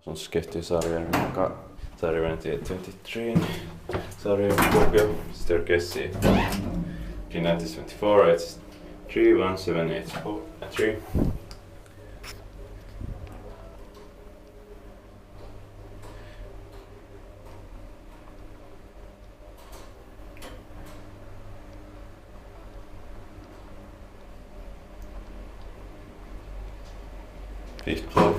som skett i Saarijärventie 23, Saarijärvi, Kuopio, staircase Finland is 24, it's 31784 3. Fifth floor.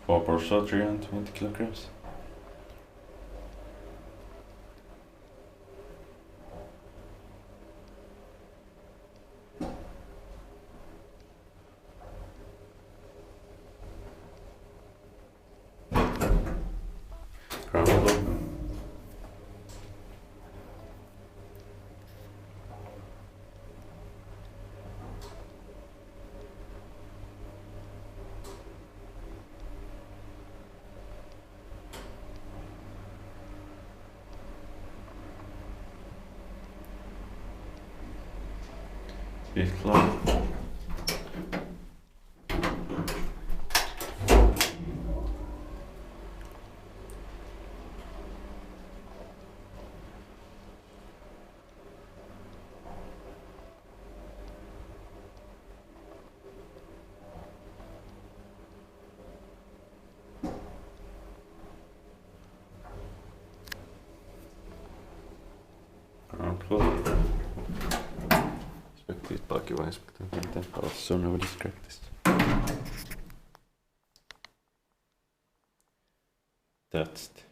Four person, 320 kilograms. Ground floor. Fifth floor. Ground floor. Paki vai inspektoi, miten palassa on discretist. That's it.